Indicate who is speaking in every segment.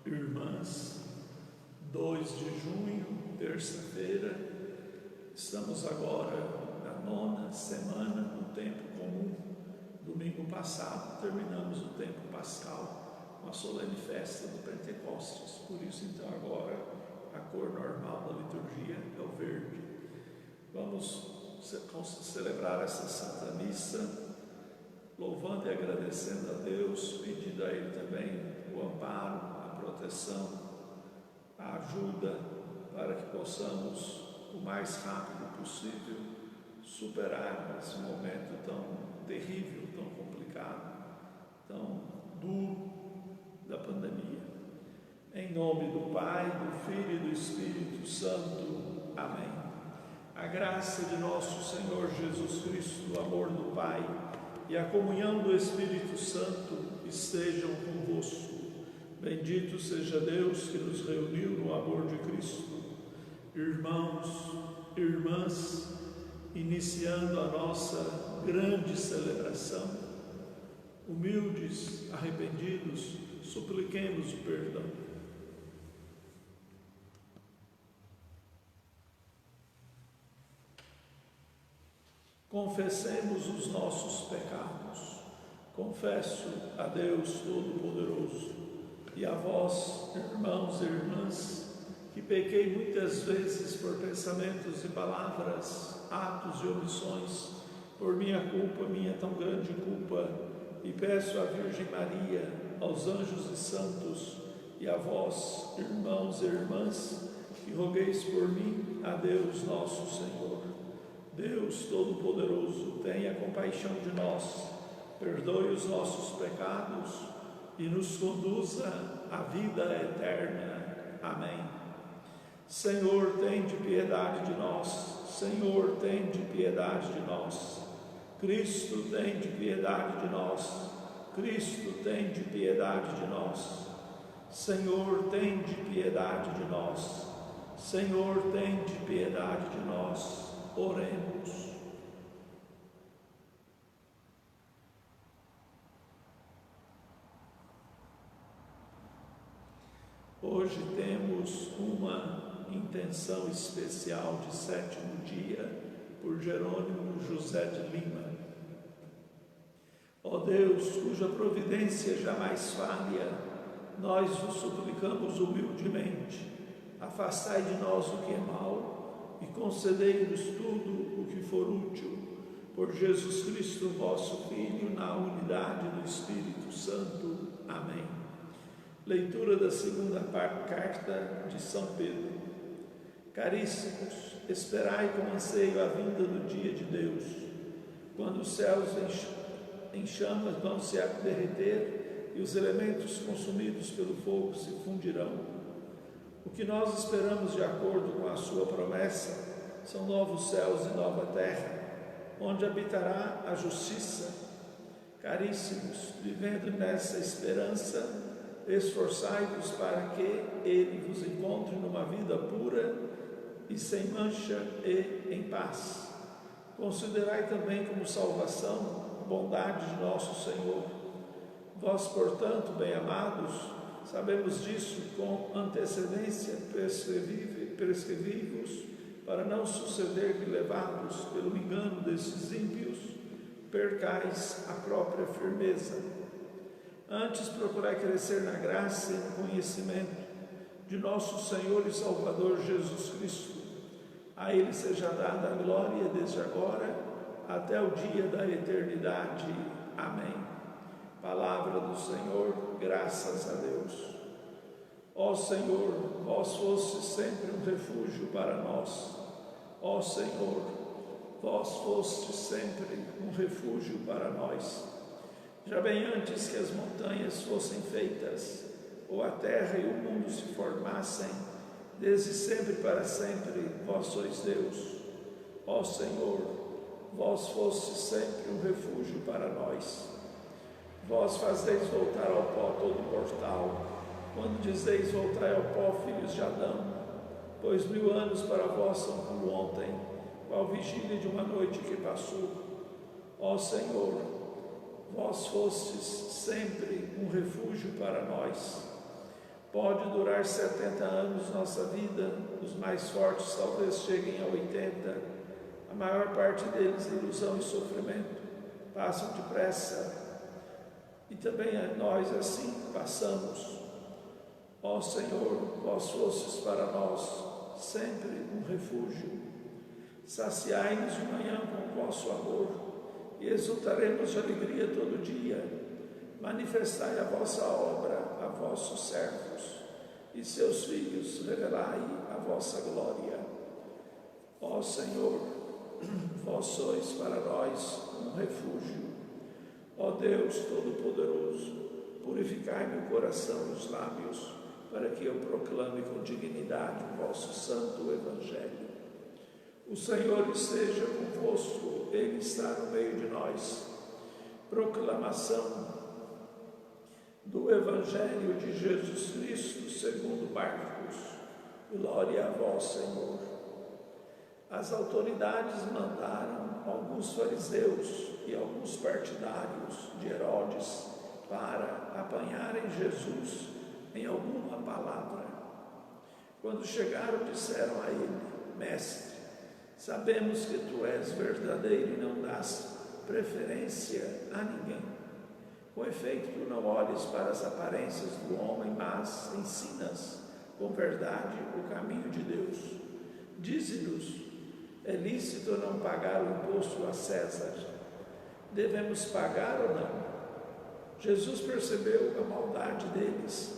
Speaker 1: Irmãs, 2 de junho, terça-feira, estamos agora na 9ª semana do tempo comum. Domingo passado terminamos o tempo pascal com a solene festa do Pentecostes, por isso então agora a cor normal da liturgia é o verde. Vamos celebrar essa Santa Missa louvando e agradecendo a Deus, pedindo a Ele também o amparo, a proteção, a ajuda para que possamos, o mais rápido possível, superar esse momento tão terrível, tão complicado, tão duro da pandemia. Em nome do Pai, do Filho e do Espírito Santo. Amém. A graça de nosso Senhor Jesus Cristo, o amor do Pai e a comunhão do Espírito Santo estejam convosco. Bendito seja Deus que nos reuniu no amor de Cristo. Irmãos, irmãs, iniciando a nossa grande celebração, humildes, arrependidos, supliquemos o perdão. Confessemos os nossos pecados. Confesso a Deus Todo-Poderoso e a vós, irmãos e irmãs, que pequei muitas vezes por pensamentos e palavras, atos e omissões, por minha culpa, minha tão grande culpa, e peço à Virgem Maria, aos anjos e santos, e a vós, irmãos e irmãs, que rogueis por mim a Deus nosso Senhor. Deus Todo-Poderoso, tenha compaixão de nós, perdoe os nossos pecados e nos conduza à vida eterna. Amém. Senhor, tende piedade de nós. Senhor, tende piedade de nós. Cristo, tende piedade de nós. Cristo, tende piedade de nós. Senhor, tende piedade de nós. Senhor, tende piedade de nós. Oremos. Hoje temos uma intenção especial de 7º dia por Jerônimo José de Lima. Ó Deus, cuja providência jamais falha, nós vos suplicamos humildemente, afastai de nós o que é mau e concedei-nos tudo o que for útil, por Jesus Cristo, vosso Filho, na unidade do Espírito Santo. Amém. Leitura da 2ª carta de São Pedro. Caríssimos, esperai com anseio a vinda do dia de Deus, quando os céus em chamas vão se derreter e os elementos consumidos pelo fogo se fundirão. O que nós esperamos de acordo com a sua promessa são novos céus e nova terra, onde habitará a justiça. Caríssimos, vivendo nessa esperança, esforçai-vos para que Ele vos encontre numa vida pura e sem mancha e em paz. Considerai também como salvação a bondade de nosso Senhor. Vós, portanto, bem-amados, sabemos disso com antecedência, prescrevi-vos, para não suceder que, levados pelo engano desses ímpios, percais a própria firmeza. Antes procurai crescer na graça e no conhecimento de nosso Senhor e Salvador Jesus Cristo. A Ele seja dada a glória desde agora até o dia da eternidade. Amém. Palavra do Senhor, graças a Deus. Ó Senhor, vós fostes sempre um refúgio para nós. Ó Senhor, vós fostes sempre um refúgio para nós. Já bem antes que as montanhas fossem feitas, ou a terra e o mundo se formassem, desde sempre para sempre, vós sois Deus. Ó Senhor, vós fostes sempre um refúgio para nós. Vós fazeis voltar ao pó todo mortal, quando dizeis voltai ao pó, filhos de Adão, pois 1000 anos para vós são como ontem, qual vigília de uma noite que passou. Ó Senhor, vós fostes sempre um refúgio para nós. Pode durar 70 anos nossa vida, os mais fortes talvez cheguem a 80, a maior parte deles ilusão e sofrimento, passam depressa, e também nós assim passamos. Ó Senhor, vós fostes para nós sempre um refúgio, saciai-nos de manhã com o vosso amor, e exultaremos de alegria todo dia. Manifestai a vossa obra a vossos servos, e seus filhos revelai a vossa glória. Ó Senhor, vós sois para nós um refúgio. Ó Deus Todo-Poderoso, purificai-me o coração e os lábios, para que eu proclame com dignidade o vosso santo Evangelho. O Senhor esteja convosco, Ele está no meio de nós. Proclamação do Evangelho de Jesus Cristo segundo Marcos. Glória a vós, Senhor. As autoridades mandaram alguns fariseus e alguns partidários de Herodes para apanharem Jesus em alguma palavra. Quando chegaram, disseram a ele: Mestre, sabemos que tu és verdadeiro e não dás preferência a ninguém. Com efeito, tu não olhes para as aparências do homem, mas ensinas com verdade o caminho de Deus. Dize-nos: é lícito não pagar o imposto a César? Devemos pagar ou não? Jesus percebeu a maldade deles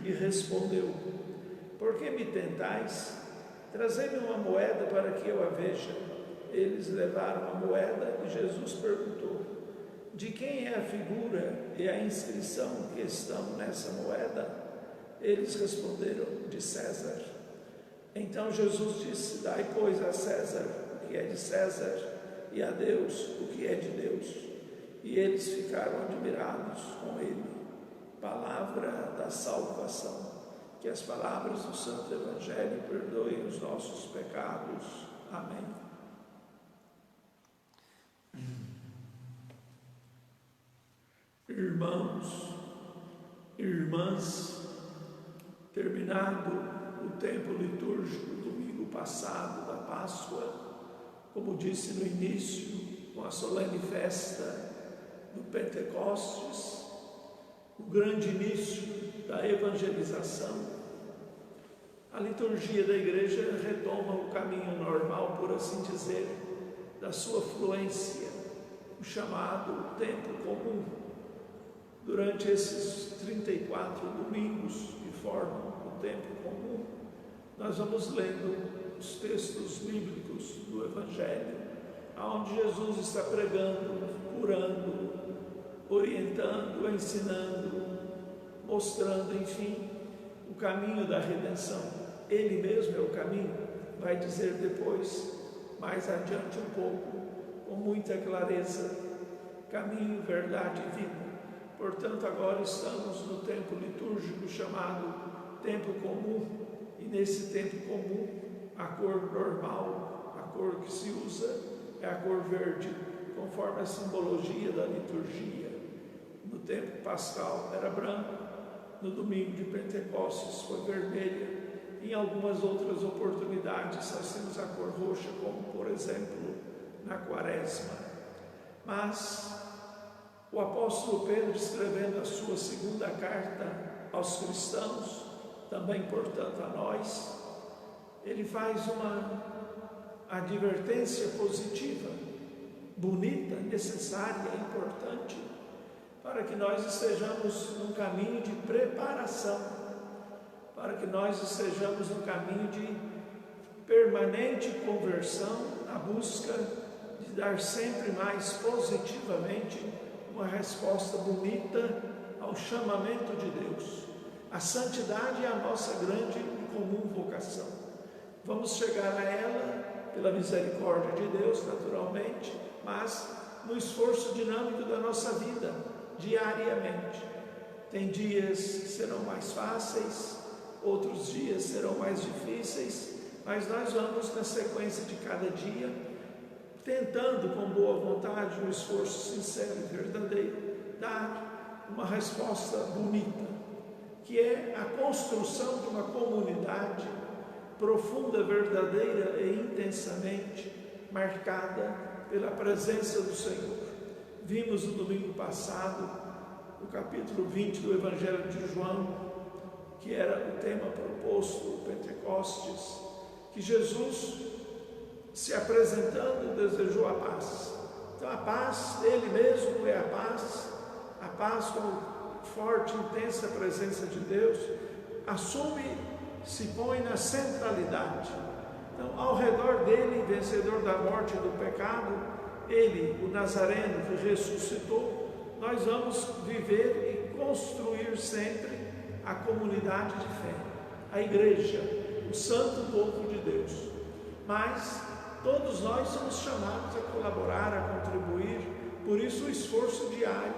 Speaker 1: e respondeu: por que me tentais? Trazei-me uma moeda para que eu a veja. Eles levaram a moeda e Jesus perguntou: de quem é a figura e a inscrição que estão nessa moeda? Eles responderam: de César. Então Jesus disse: dai, pois, a César o que é de César, e a Deus o que é de Deus. E eles ficaram admirados com ele. Palavra da salvação. Que as palavras do Santo Evangelho perdoem os nossos pecados. Amém. Irmãos, irmãs, terminado o tempo litúrgico domingo passado da Páscoa, como disse no início, com a solene festa do Pentecostes, o grande início da evangelização, a liturgia da igreja retoma o caminho normal, por assim dizer, da sua fluência, o chamado tempo comum. Durante esses 34 domingos que formam o tempo comum, nós vamos lendo os textos bíblicos do Evangelho, onde Jesus está pregando, curando, orientando, ensinando, mostrando, enfim, o caminho da redenção. Ele mesmo é o caminho, vai dizer depois, mais adiante um pouco, com muita clareza: caminho, verdade e vida. Portanto, agora estamos no tempo litúrgico chamado tempo comum, e nesse tempo comum, a cor normal, a cor que se usa é a cor verde, conforme a simbologia da liturgia. No tempo pascal era branco, no domingo de Pentecostes foi vermelha. Em algumas outras oportunidades nós temos a cor roxa, como por exemplo na Quaresma. Mas o apóstolo Pedro, escrevendo a sua segunda carta aos cristãos, também portanto a nós, ele faz uma advertência positiva, bonita, necessária, importante, para que nós estejamos num caminho de preparação, para que nós estejamos num caminho de permanente conversão, na busca de dar sempre mais positivamente uma resposta bonita ao chamamento de Deus. A santidade é a nossa grande e comum vocação. Vamos chegar a ela pela misericórdia de Deus, naturalmente, mas no esforço dinâmico da nossa vida, diariamente. Tem dias que serão mais fáceis, outros dias serão mais difíceis, mas nós vamos, na sequência de cada dia, tentando com boa vontade, um esforço sincero e verdadeiro, dar uma resposta bonita, que é a construção de uma comunidade profunda, verdadeira e intensamente marcada pela presença do Senhor. Vimos no domingo passado, no capítulo 20 do Evangelho de João, que era o tema proposto do Pentecostes, que Jesus, se apresentando, desejou a paz. Então a paz, Ele mesmo é a paz com forte, intensa presença de Deus, assume, se põe na centralidade. Então, ao redor dele, vencedor da morte e do pecado, ele, o Nazareno que ressuscitou, nós vamos viver e construir sempre a comunidade de fé, a igreja, o santo povo de Deus. Mas todos nós somos chamados a colaborar, a contribuir, por isso o esforço diário,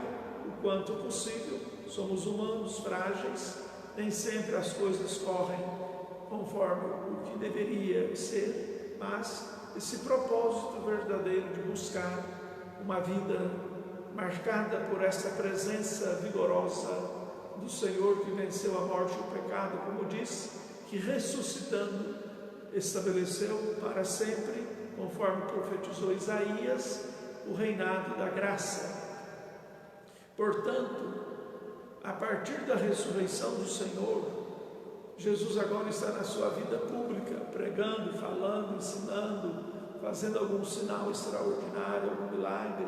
Speaker 1: o quanto possível. Somos humanos, frágeis, nem sempre as coisas correm conforme o que deveria ser, mas esse propósito verdadeiro de buscar uma vida marcada por essa presença vigorosa do Senhor que venceu a morte e o pecado, como diz, que ressuscitando estabeleceu para sempre, conforme profetizou Isaías, o reinado da graça. Portanto, a partir da ressurreição do Senhor, Jesus agora está na sua vida pública, pregando, falando, ensinando, fazendo algum sinal extraordinário, algum milagre.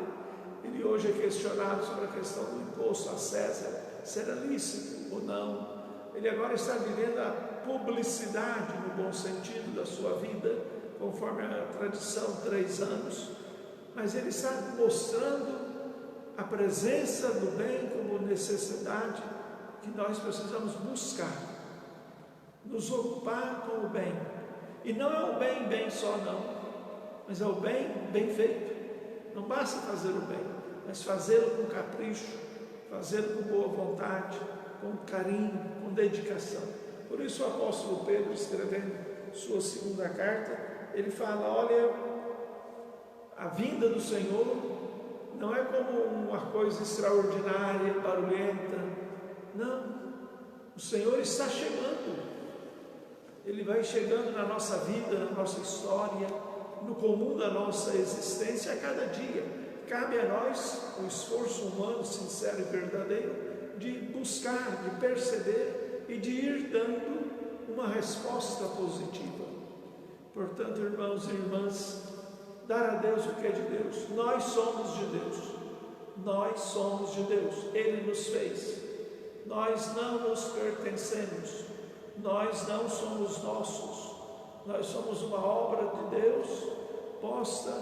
Speaker 1: Ele hoje é questionado sobre a questão do imposto a César, se era lícito ou não. Ele agora está vivendo a publicidade, no bom sentido, da sua vida, conforme a tradição, 3 anos. Mas ele está mostrando a presença do bem como necessidade que nós precisamos buscar, nos ocupar com o bem. E não é o bem só não, mas é o bem feito. Não basta fazer o bem, mas fazê-lo com capricho, fazê-lo com boa vontade, com carinho, com dedicação. Por isso o apóstolo Pedro, escrevendo sua segunda carta, ele fala: olha, a vinda do Senhor não é como uma coisa extraordinária, barulhenta. Não, o Senhor está chegando. Ele vai chegando na nossa vida, na nossa história, no comum da nossa existência a cada dia. Cabe a nós o esforço humano, sincero e verdadeiro, de buscar, de perceber e de ir dando uma resposta positiva. Portanto, irmãos e irmãs, dar a Deus o que é de Deus. Nós somos de Deus. Nós somos de Deus. Ele nos fez. Nós não nos pertencemos. Nós não somos nossos. Nós somos uma obra de Deus posta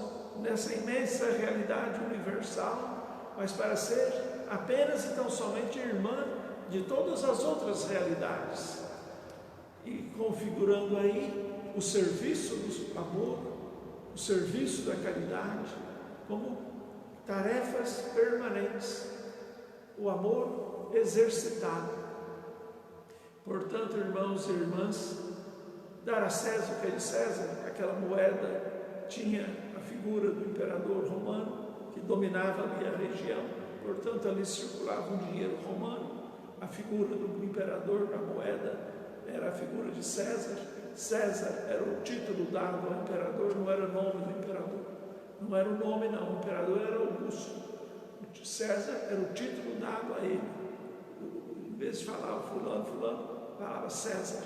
Speaker 1: nessa imensa realidade universal, mas para ser apenas e tão somente irmã de todas as outras realidades. E configurando aí o serviço do amor, o serviço da caridade, como tarefas permanentes, o amor exercitado. Portanto, irmãos e irmãs, dar a César o que é de César. Aquela moeda tinha a figura do imperador romano, que dominava ali a região, portanto ali circulava um dinheiro romano. A figura do imperador na moeda era a figura de César. César era o título dado ao imperador, não era o nome do imperador. Não era o nome não, o imperador era Augusto. César era o título dado a ele. Em vez de falar fulano, falava César.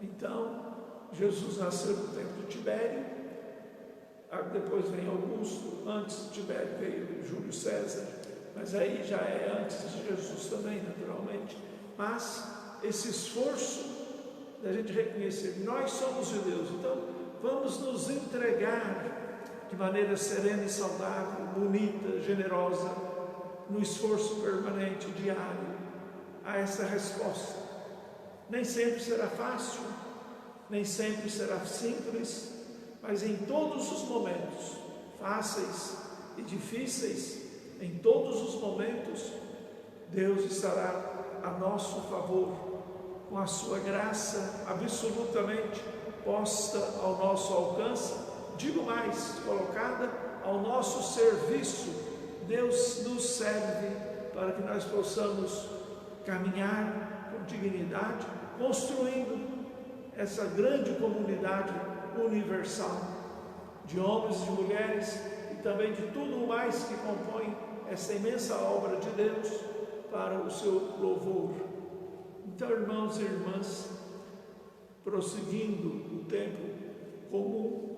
Speaker 1: Então, Jesus nasceu no tempo de Tibério, depois vem Augusto, antes de Tibério veio Júlio César, mas aí já é antes de Jesus também, naturalmente. Mas esse esforço da gente reconhecer, nós somos de Deus, então vamos nos entregar de maneira serena e saudável, bonita, generosa, no esforço permanente, diário, a essa resposta. Nem sempre será fácil, nem sempre será simples, mas em todos os momentos, fáceis e difíceis, em todos os momentos, Deus estará a nosso favor, com a sua graça absolutamente posta ao nosso alcance, digo mais, colocada ao nosso serviço. Deus nos serve para que nós possamos caminhar por com dignidade, construindo essa grande comunidade universal de homens e de mulheres e também de tudo mais que compõe essa imensa obra de Deus para o seu louvor. Então, irmãos e irmãs, prosseguindo o tempo comum,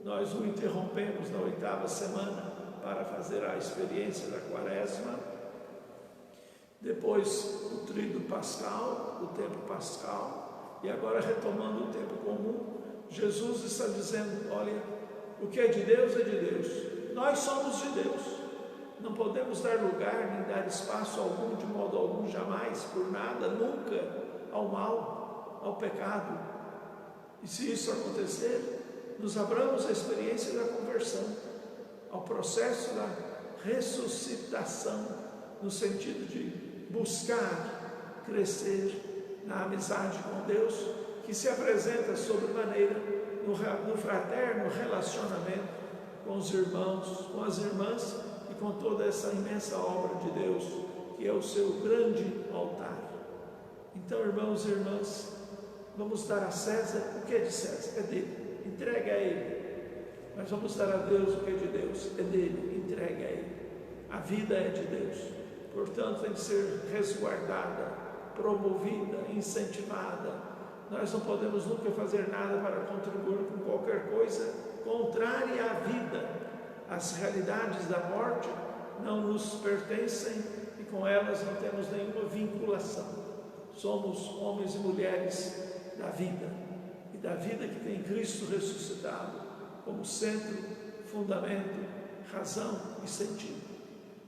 Speaker 1: nós o interrompemos na 8ª semana para fazer a experiência da Quaresma, depois o tríduo pascal, o tempo pascal, e agora retomando o tempo comum, Jesus está dizendo: olha, o que é de Deus é de Deus, nós somos de Deus, não podemos dar lugar nem dar espaço algum, de modo algum, jamais, por nada, nunca, ao mal, ao pecado. E se isso acontecer, nos abramos a experiência da conversão, ao processo da ressuscitação, no sentido de buscar crescer na amizade com Deus, que se apresenta sobremaneira no fraterno relacionamento com os irmãos, com as irmãs e com toda essa imensa obra de Deus, que é o seu grande altar. Então, irmãos e irmãs, vamos dar a César o que é de César, é dele, entregue a ele. Mas vamos dar a Deus o que é de Deus, é dele, entregue a ele. A vida é de Deus, portanto tem que ser resguardada, promovida, incentivada. Nós não podemos nunca fazer nada para contribuir com qualquer coisa contrária à vida. As realidades da morte não nos pertencem e com elas não temos nenhuma vinculação. Somos homens e mulheres da vida, e da vida que tem Cristo ressuscitado como centro, fundamento, razão e sentido.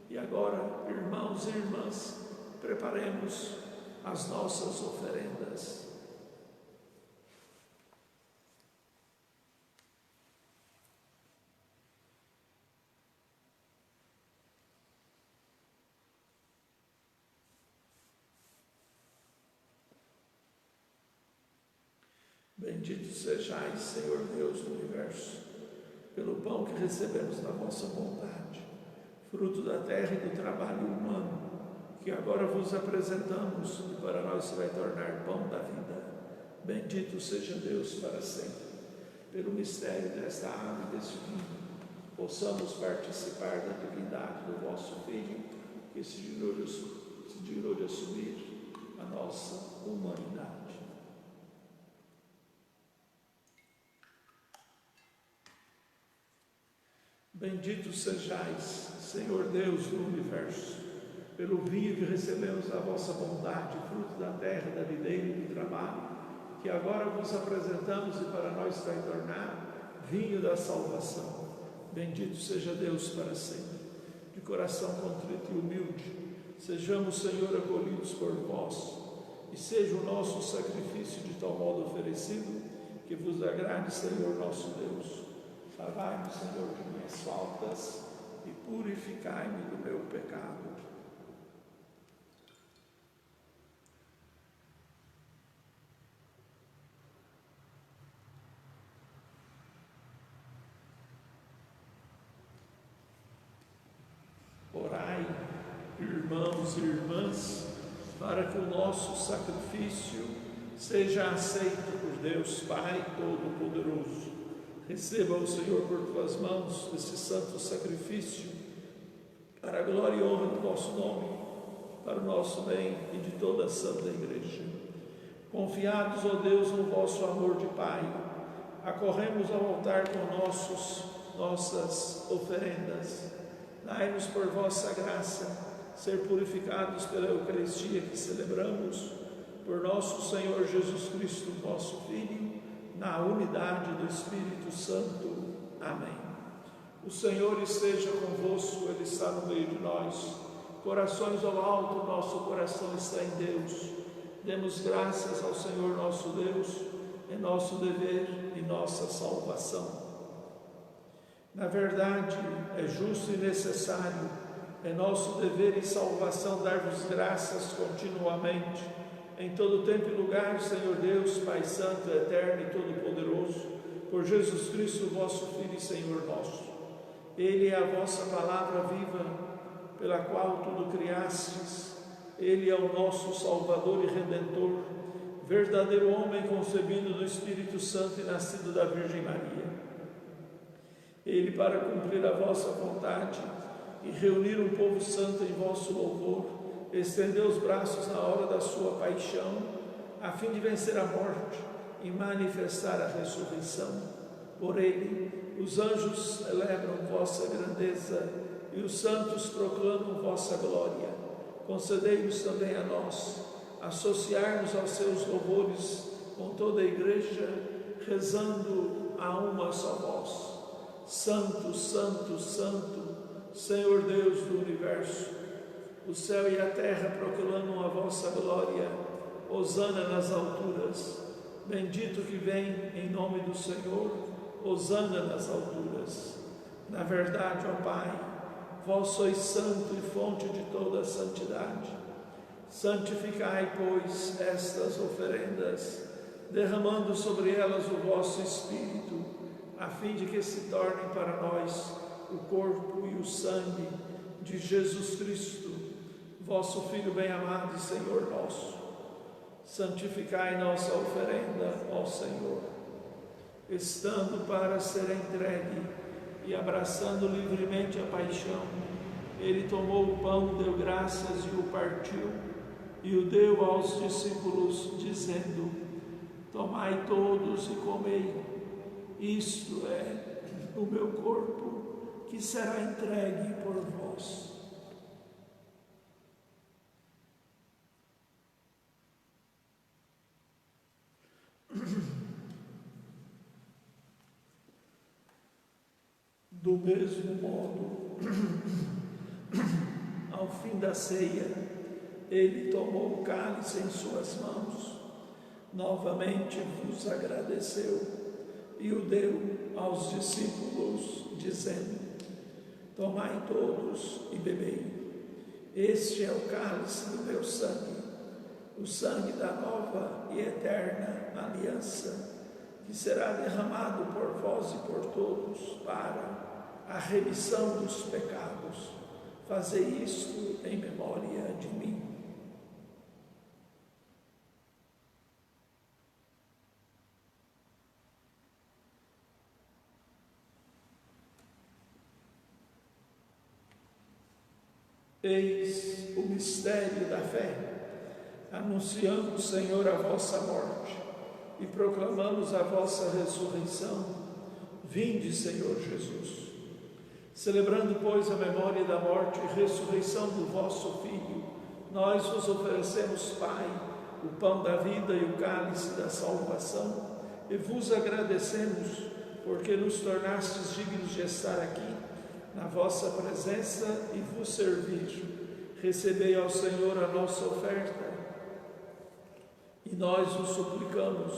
Speaker 1: E agora, irmãos e irmãs, preparemos as nossas oferendas. Bendito sejais, Senhor Deus do universo, pelo pão que recebemos da vossa bondade, fruto da terra e do trabalho humano, que agora vos apresentamos e para nós se vai tornar pão da vida. Bendito seja Deus para sempre. Pelo mistério desta água e deste vinho, possamos participar da divindade do vosso Filho, que se dignou de assumir a nossa humanidade. Bendito sejais, Senhor Deus do universo, pelo vinho que recebemos da vossa bondade, fruto da terra, da videira e do trabalho, que agora vos apresentamos e para nós vai tornar vinho da salvação. Bendito seja Deus para sempre. De coração contrito e humilde, sejamos, Senhor, acolhidos por vós, e seja o nosso sacrifício de tal modo oferecido, que vos agrade, Senhor nosso Deus. Lavai-me, Senhor, de minhas faltas e purificai-me do meu pecado. Orai, irmãos e irmãs, para que o nosso sacrifício seja aceito por Deus Pai Todo-Poderoso. Receba o Senhor por tuas mãos esse santo sacrifício, para a glória e honra do vosso nome, para o nosso bem e de toda a Santa Igreja. Confiados, ó Deus, no vosso amor de Pai, acorremos ao altar com nossas oferendas. Dai-nos por vossa graça ser purificados pela Eucaristia que celebramos, por nosso Senhor Jesus Cristo, vosso Filho, na unidade do Espírito Santo. Amém. O Senhor esteja convosco, Ele está no meio de nós. Corações ao alto, nosso coração está em Deus. Demos graças ao Senhor nosso Deus, é nosso dever e nossa salvação. Na verdade, é justo e necessário, é nosso dever e salvação dar-vos graças continuamente, em todo tempo e lugar, Senhor Deus, Pai Santo, Eterno e Todo-Poderoso, por Jesus Cristo, vosso Filho e Senhor nosso. Ele é a vossa palavra viva, pela qual tudo criastes, Ele é o nosso Salvador e Redentor, verdadeiro homem concebido do Espírito Santo e nascido da Virgem Maria. Ele, para cumprir a vossa vontade e reunir um povo santo em vosso louvor, estendeu os braços na hora da sua paixão, a fim de vencer a morte e manifestar a ressurreição. Por ele, os anjos celebram vossa grandeza e os santos proclamam vossa glória. Concedei-nos também a nós associar-nos aos seus louvores com toda a Igreja, rezando a uma só voz. Santo, Santo, Santo, Senhor Deus do Universo, o céu e a terra proclamam a vossa glória. Hosana nas alturas. Bendito que vem em nome do Senhor. Hosana nas alturas. Na verdade, ó Pai, vós sois santo e fonte de toda a santidade. Santificai, pois, estas oferendas, derramando sobre elas o vosso Espírito, a fim de que se tornem para nós o corpo e o sangue de Jesus Cristo, vosso Filho bem-amado e Senhor nosso. Santificai nossa oferenda, ó Senhor. Estando para ser entregue e abraçando livremente a paixão, ele tomou o pão, deu graças e o partiu, e o deu aos discípulos, dizendo: tomai todos e comei, isto é o meu corpo, que será entregue por vós. Do mesmo modo, ao fim da ceia, ele tomou o cálice em suas mãos, novamente vos agradeceu e o deu aos discípulos, dizendo: tomai todos e bebei. Este é o cálice do meu sangue, o sangue da nova e eterna aliança, que será derramado por vós e por todos para a remissão dos pecados. Fazei isto em memória de mim. Eis o mistério da fé. Anunciamos, Senhor, a vossa morte e proclamamos a vossa ressurreição. Vinde, Senhor Jesus. Celebrando, pois, a memória da morte e ressurreição do vosso Filho, nós vos oferecemos, Pai, o pão da vida e o cálice da salvação, e vos agradecemos, porque nos tornastes dignos de estar aqui, na vossa presença e vos servir. Recebei ao Senhor a nossa oferta, e nós vos suplicamos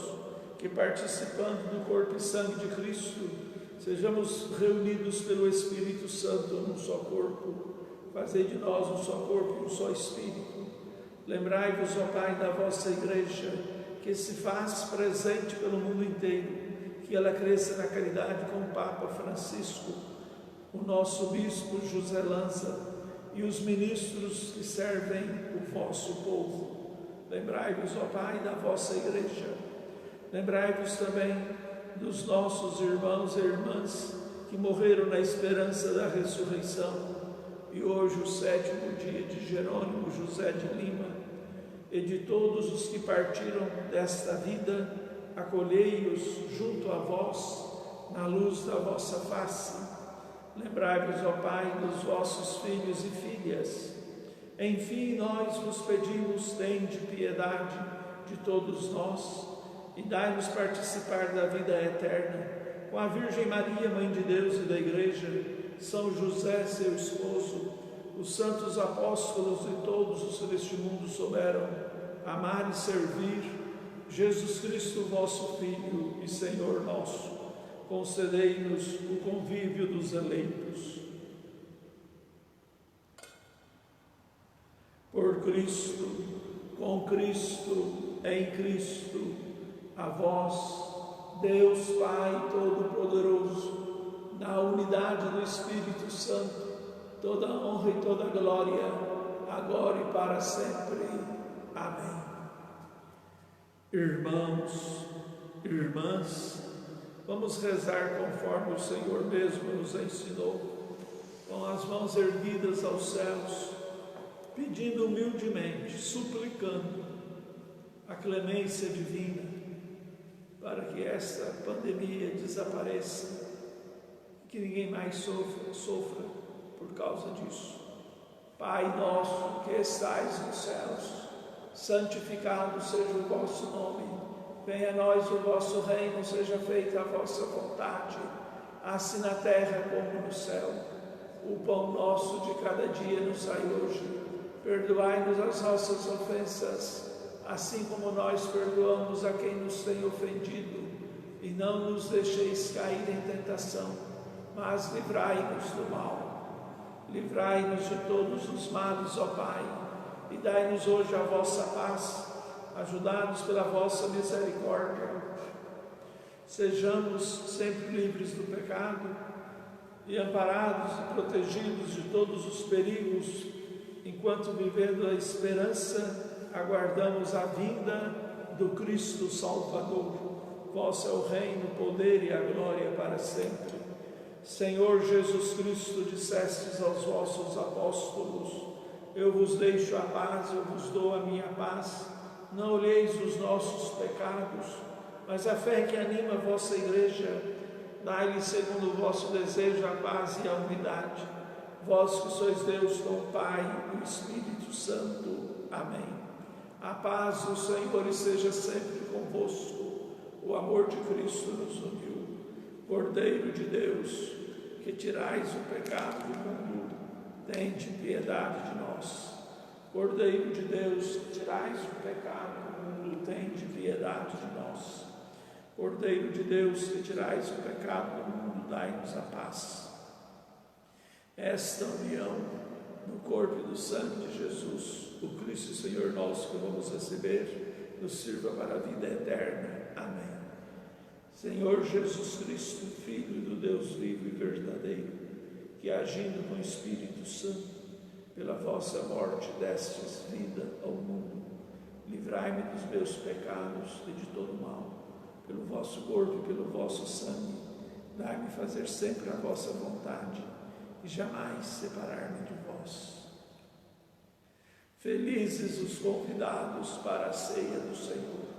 Speaker 1: que, participando do corpo e sangue de Cristo, sejamos reunidos pelo Espírito Santo num só corpo. Fazei de nós um só corpo e um só Espírito. Lembrai-vos, ó Pai, da vossa Igreja, que se faz presente pelo mundo inteiro, que ela cresça na caridade com o Papa Francisco, o nosso Bispo José Lanza e os ministros que servem o vosso povo. Lembrai-vos, ó Pai, da vossa Igreja. Lembrai-vos também dos nossos irmãos e irmãs que morreram na esperança da ressurreição, e hoje o 7º dia de Jerônimo José de Lima, e de todos os que partiram desta vida, acolhei-os junto a vós, na luz da vossa face. Lembrai-vos, ó Pai, dos vossos filhos e filhas. Enfim, nós vos pedimos, tende piedade de todos nós, e dai-nos participar da vida eterna, com a Virgem Maria, Mãe de Deus e da Igreja, São José, seu esposo, os santos apóstolos e todos os que deste mundo souberam amar e servir Jesus Cristo, vosso Filho e Senhor nosso. Concedei-nos o convívio dos eleitos. Por Cristo, com Cristo, em Cristo, a vós, Deus Pai Todo-Poderoso, na unidade do Espírito Santo, toda honra e toda glória, agora e para sempre. Amém. Irmãos, irmãs, vamos rezar conforme o Senhor mesmo nos ensinou, com as mãos erguidas aos céus, pedindo humildemente, suplicando a clemência divina para que esta pandemia desapareça, que ninguém mais sofra por causa disso. Pai nosso que estais nos céus, santificado seja o vosso nome, venha a nós o vosso reino, seja feita a vossa vontade, assim na terra como no céu. O pão nosso de cada dia nos dai hoje, perdoai-nos as nossas ofensas, assim como nós perdoamos a quem nos tem ofendido, e não nos deixeis cair em tentação, mas livrai-nos do mal. Livrai-nos de todos os males, ó Pai, e dai-nos hoje a vossa paz, ajudai-nos pela vossa misericórdia. Sejamos sempre livres do pecado e amparados e protegidos de todos os perigos, enquanto vivendo a esperança, aguardamos a vinda do Cristo Salvador. Vosso é o reino, o poder e a glória para sempre. Senhor Jesus Cristo, dissestes aos vossos apóstolos: eu vos deixo a paz, eu vos dou a minha paz. Não olheis os nossos pecados, mas a fé que anima a vossa igreja. Dai-lhe segundo o vosso desejo a paz e a unidade. Vós que sois Deus com o Pai e o Espírito Santo. Amém. A paz do Senhor esteja sempre convosco. O amor de Cristo nos uniu. Cordeiro de Deus, que tirais o pecado do mundo, tende piedade de nós. Cordeiro de Deus, que tirais o pecado do mundo, tende piedade de nós. Cordeiro de Deus, que tirais o pecado do mundo, dai-nos a paz. Esta união no corpo e no sangue de Jesus, o Cristo Senhor nosso que vamos receber, nos sirva para a vida eterna. Amém. Senhor Jesus Cristo, Filho do Deus vivo e verdadeiro, que agindo com o Espírito Santo, pela vossa morte destes vida ao mundo, livrai-me dos meus pecados e de todo mal, pelo vosso corpo e pelo vosso sangue, dai-me fazer sempre a vossa vontade e jamais separar-me de vós. Felizes os convidados para a ceia do Senhor.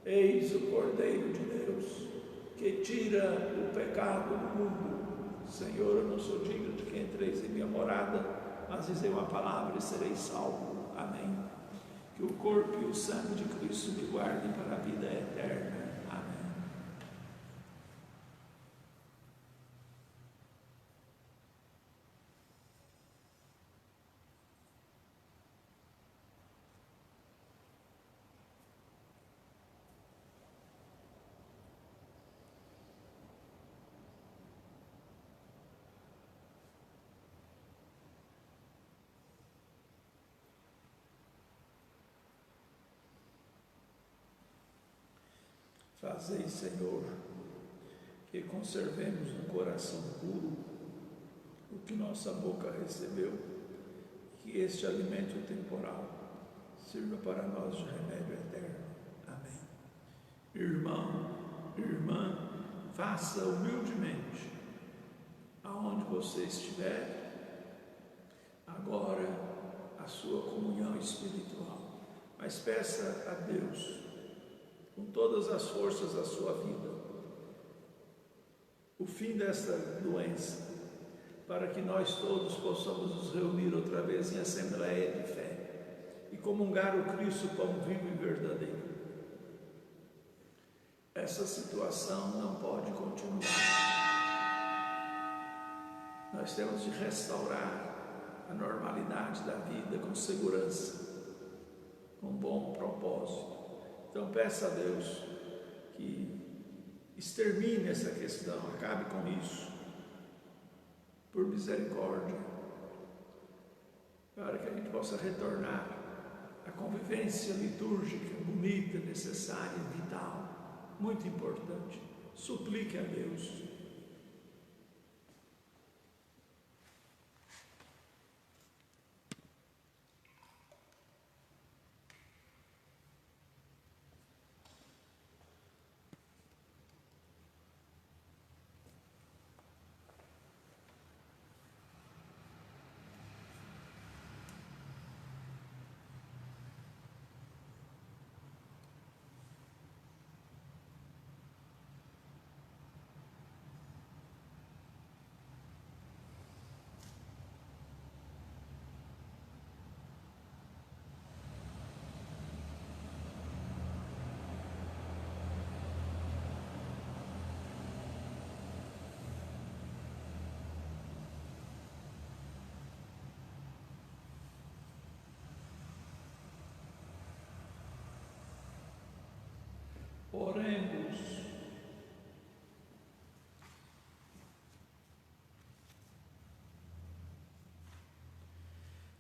Speaker 1: Eis o Cordeiro de Deus, que tira o pecado do mundo. Senhor, eu não sou digno de que entreis em minha morada, mas dizei uma palavra e serei salvo. Amém. Que o corpo e o sangue de Cristo me guardem para a vida eterna. Amém. Fazei, Senhor, que conservemos no coração puro o que nossa boca recebeu, que este alimento temporal sirva para nós de remédio eterno. Amém. Irmão, irmã, faça humildemente, aonde você estiver, agora a sua comunhão espiritual, mas peça a Deus, com todas as forças da sua vida, o fim desta doença, para que nós todos possamos nos reunir outra vez em assembleia de fé e comungar o Cristo, pão vivo e verdadeiro. Essa situação não pode continuar. Nós temos de restaurar a normalidade da vida com segurança, com bom propósito. Então peça a Deus que extermine essa questão, acabe com isso, por misericórdia, para que a gente possa retornar à convivência litúrgica, bonita, necessária, vital, muito importante. Suplique a Deus. Oremos.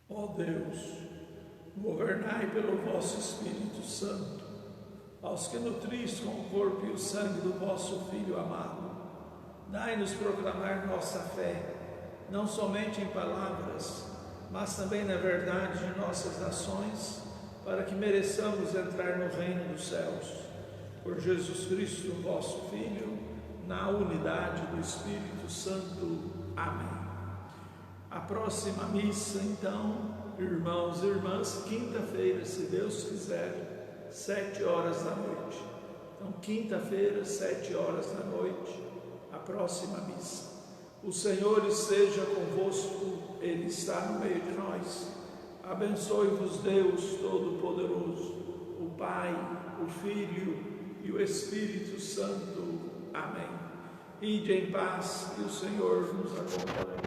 Speaker 1: Ó Deus, governai pelo vosso Espírito Santo aos que nutris com o corpo e o sangue do vosso Filho amado. Dai-nos proclamar nossa fé, não somente em palavras, mas também na verdade de nossas ações, para que mereçamos entrar no reino dos céus. Por Jesus Cristo, vosso Filho, na unidade do Espírito Santo. Amém. A próxima missa, então, irmãos e irmãs, quinta-feira, se Deus quiser, 7 horas da noite. Então, quinta-feira, 7 horas da noite, a próxima missa. O Senhor esteja convosco, Ele está no meio de nós. Abençoe-vos Deus Todo-Poderoso, o Pai, o Filho e o Espírito Santo. Amém. Ide em paz, que o Senhor nos acompanhe.